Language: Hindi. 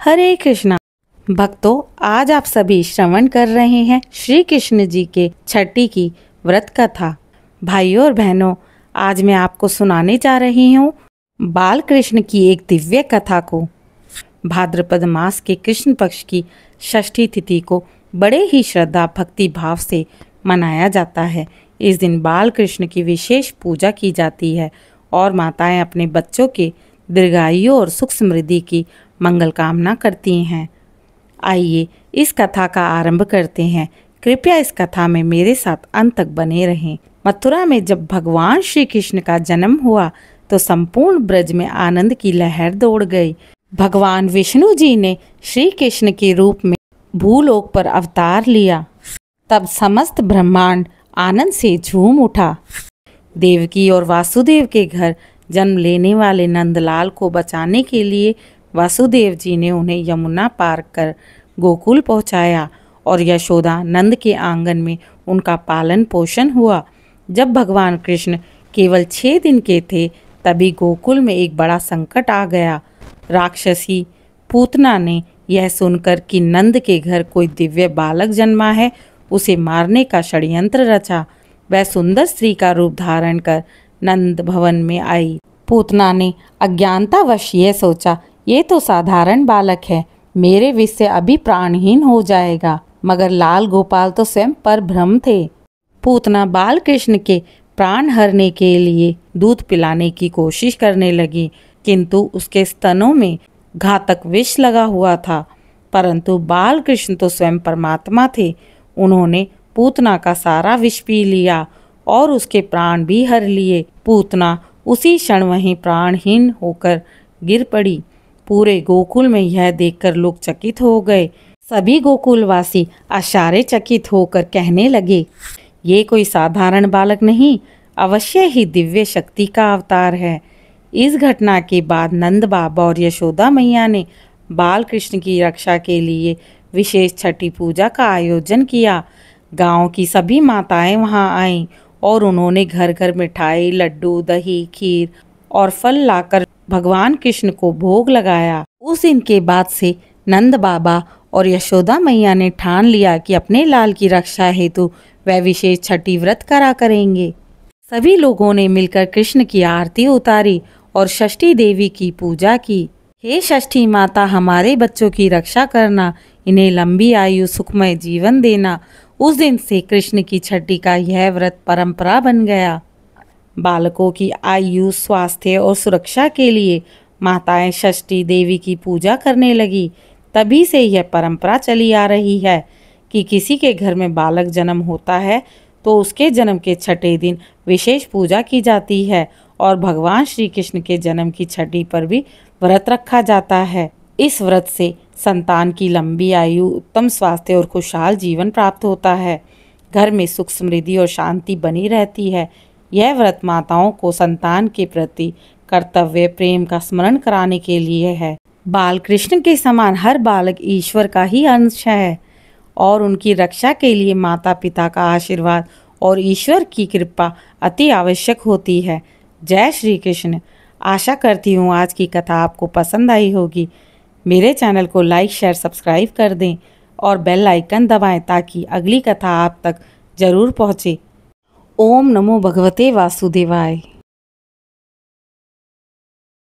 हरे कृष्णा भक्तों, आज आप सभी श्रवण कर रहे हैं श्री कृष्ण जी के छठी की व्रत कथा। भाइयों और बहनों, आज मैं आपको सुनाने जा रही हूँ बाल कृष्ण की एक दिव्य कथा को। भाद्रपद मास के कृष्ण पक्ष की षष्ठी तिथि को बड़े ही श्रद्धा भक्ति भाव से मनाया जाता है। इस दिन बाल कृष्ण की विशेष पूजा की जाती है और माताएं अपने बच्चों के दीर्घायु और सुख समृद्धि की मंगल कामना करती हैं। आइए इस कथा का आरंभ करते हैं। कृपया इस कथा में मेरे साथ अंत तक बने रहें। मथुरा में जब भगवान श्री कृष्ण का जन्म हुआ तो संपूर्ण ब्रज में आनंद की लहर दौड़ गई। भगवान विष्णु जी ने श्री कृष्ण के रूप में भूलोक पर अवतार लिया। तब समस्त ब्रह्मांड आनंद से झूम उठा। देवकी और वासुदेव के घर जन्म लेने वाले नंदलाल को बचाने के लिए वासुदेव जी ने उन्हें यमुना पार कर गोकुल पहुंचाया और यशोदा नंद के आंगन में उनका पालन पोषण हुआ। जब भगवान कृष्ण केवल 6 दिन के थे तभी गोकुल में एक बड़ा संकट आ गया। राक्षसी पूतना ने यह सुनकर कि नंद के घर कोई दिव्य बालक जन्मा है, उसे मारने का षड्यंत्र रचा। वह सुंदर स्त्री का रूप धारण कर नंद भवन में आई। पूतना ने अज्ञानतावश यह सोचा, ये तो साधारण बालक है, मेरे विष से अभी प्राणहीन हो जाएगा। मगर लाल गोपाल तो स्वयं पर भ्रम थे। पूतना बाल कृष्ण के प्राण हरने के लिए दूध पिलाने की कोशिश करने लगी, किंतु उसके स्तनों में घातक विष लगा हुआ था। परंतु बाल कृष्ण तो स्वयं परमात्मा थे। उन्होंने पूतना का सारा विष पी लिया और उसके प्राण भी हर लिए। पूतना उसी क्षण वहीं प्राणहीन होकर गिर पड़ी। पूरे गोकुल में यह देखकर लोग चकित हो गए। सभी गोकुलवासी आश्चर्यचकित होकर कहने लगे, ये कोई साधारण बालक नहीं, अवश्य ही दिव्य शक्ति का अवतार है। इस घटना के बाद नंद बाबा और यशोदा मैया ने बाल कृष्ण की रक्षा के लिए विशेष छठी पूजा का आयोजन किया। गांव की सभी माताएं वहां आईं और उन्होंने घर घर मिठाई, लड्डू, दही, खीर और फल लाकर भगवान कृष्ण को भोग लगाया। उस दिन के बाद से नंद बाबा और यशोदा मैया ने ठान लिया कि अपने लाल की रक्षा हेतु वह विशेष छठी व्रत करा करेंगे। सभी लोगों ने मिलकर कृष्ण की आरती उतारी और षष्ठी देवी की पूजा की। हे षष्ठी माता, हमारे बच्चों की रक्षा करना, इन्हें लंबी आयु सुखमय जीवन देना। उस दिन से कृष्ण की छठी का यह व्रत परंपरा बन गया। बालकों की आयु, स्वास्थ्य और सुरक्षा के लिए माताएं षष्ठी देवी की पूजा करने लगी। तभी से यह परंपरा चली आ रही है कि किसी के घर में बालक जन्म होता है तो उसके जन्म के छठे दिन विशेष पूजा की जाती है और भगवान श्री कृष्ण के जन्म की छठी पर भी व्रत रखा जाता है। इस व्रत से संतान की लंबी आयु, उत्तम स्वास्थ्य और खुशहाल जीवन प्राप्त होता है। घर में सुख समृद्धि और शांति बनी रहती है। यह व्रत माताओं को संतान के प्रति कर्तव्य प्रेम का स्मरण कराने के लिए है। बाल कृष्ण के समान हर बालक ईश्वर का ही अंश है और उनकी रक्षा के लिए माता पिता का आशीर्वाद और ईश्वर की कृपा अति आवश्यक होती है। जय श्री कृष्ण। आशा करती हूँ आज की कथा आपको पसंद आई होगी। मेरे चैनल को लाइक, शेयर, सब्सक्राइब कर दें और बेल आइकन दबाएं ताकि अगली कथा आप तक जरूर पहुँचे। ओम नमो भगवते वासुदेवाय।